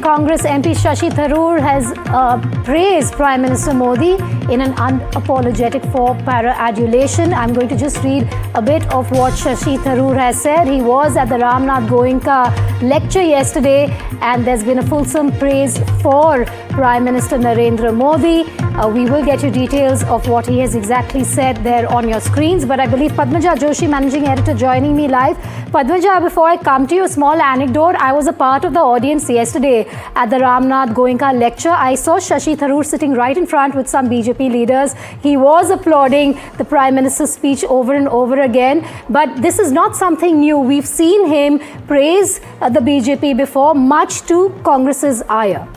Congress MP Shashi Tharoor has praised Prime Minister Modi in an unapologetic for para-adulation. I'm going to just read a bit of what Shashi Tharoor has said. He was at the Ramnath Goenka lecture yesterday and there's been a fulsome praise for Prime Minister Narendra Modi. We will get you details of what he has exactly said there on your screens. But I believe Padmaja Joshi, Managing Editor, joining me live. Padmaja, before I come to you, a small anecdote. I was a part of the audience yesterday at the Ramnath Goenka lecture. I saw Shashi Tharoor sitting right in front with some BJP leaders. He was applauding the Prime Minister's speech over and over again. But this is not something new. We've seen him praise the BJP before, much to Congress's ire.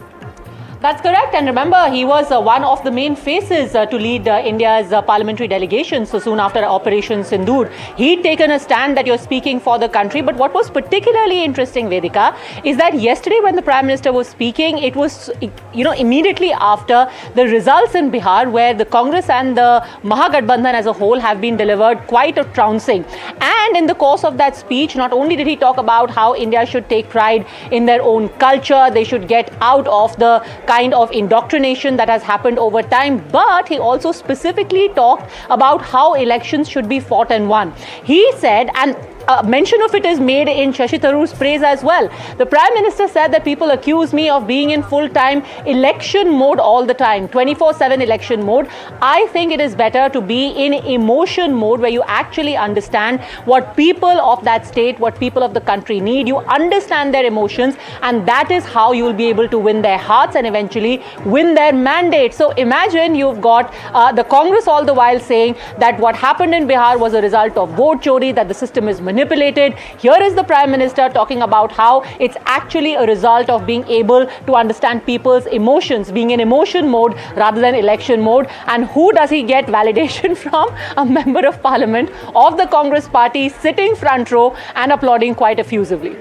That's correct. And remember, he was one of the main faces to lead India's parliamentary delegation. So soon after Operation Sindoor, he'd taken a stand that you're speaking for the country. But what was particularly interesting, Vedika, is that yesterday when the Prime Minister was speaking, it was, immediately after the results in Bihar, where the Congress and the Mahagathbandhan as a whole have been delivered quite a trouncing. And in the course of that speech, not only did he talk about how India should take pride in their own culture, they should get out of the kind of indoctrination that has happened over time, but he also specifically talked about how elections should be fought and won. He said, and mention of it is made in Shashi Tharoor's praise as well. The Prime Minister said that people accuse me of being in full-time election mode all the time, 24/7 election mode. I think it is better to be in emotion mode where you actually understand what people of that state, what people of the country need. You understand their emotions, and that is how you will be able to win their hearts and eventually win their mandate. So imagine you've got the Congress all the while saying that what happened in Bihar was a result of vote chori, that the system is manipulated. Here is the Prime Minister talking about how it's actually a result of being able to understand people's emotions, being in emotion mode rather than election mode. And who does he get validation from? A member of parliament of the Congress party sitting front row and applauding quite effusively.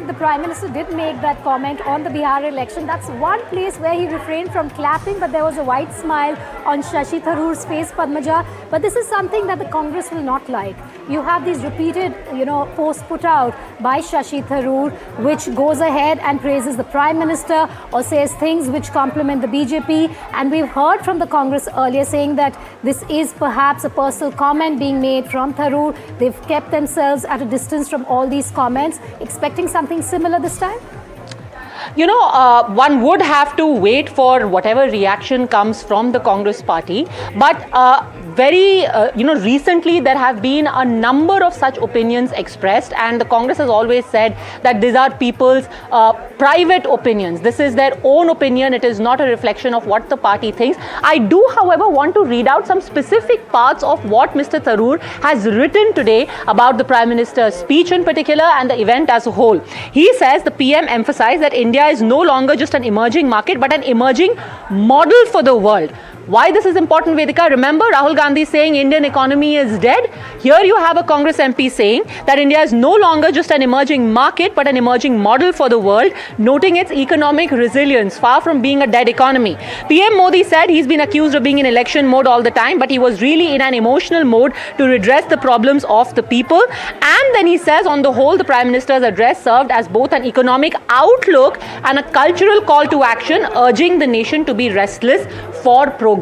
The Prime Minister did make that comment on the Bihar election. That's one place where he refrained from clapping, but there was a wide smile on Shashi Tharoor's face, Padmaja. But this is something that the Congress will not like. You have these repeated, posts put out by Shashi Tharoor, which goes ahead and praises the Prime Minister or says things which compliment the BJP. And we've heard from the Congress earlier saying that this is perhaps a personal comment being made from Tharoor. They've kept themselves at a distance from all these comments, expecting something similar this time? One would have to wait for whatever reaction comes from the Congress party. But recently there have been a number of such opinions expressed, and the Congress has always said that these are people's private opinions. This is their own opinion. It is not a reflection of what the party thinks. I do, however, want to read out some specific parts of what Mr. Tharoor has written today about the Prime Minister's speech in particular and the event as a whole. He says the PM emphasized that India is no longer just an emerging market but an emerging model for the world. Why this is important, Vedika? Remember Rahul Gandhi saying Indian economy is dead? Here you have a Congress MP saying that India is no longer just an emerging market but an emerging model for the world, noting its economic resilience, far from being a dead economy. PM Modi said he's been accused of being in election mode all the time, but he was really in an emotional mode to redress the problems of the people. And then he says, on the whole, the Prime Minister's address served as both an economic outlook and a cultural call to action, urging the nation to be restless for progress.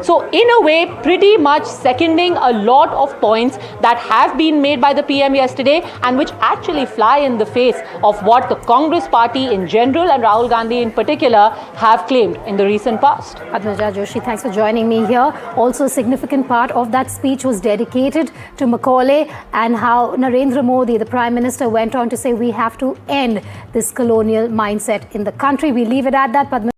So in a way, pretty much seconding a lot of points that have been made by the PM yesterday and which actually fly in the face of what the Congress party in general and Rahul Gandhi in particular have claimed in the recent past. Padmaja Joshi, thanks for joining me here. Also, a significant part of that speech was dedicated to Macaulay and how Narendra Modi, the Prime Minister, went on to say we have to end this colonial mindset in the country. We leave it at that, Padmaja.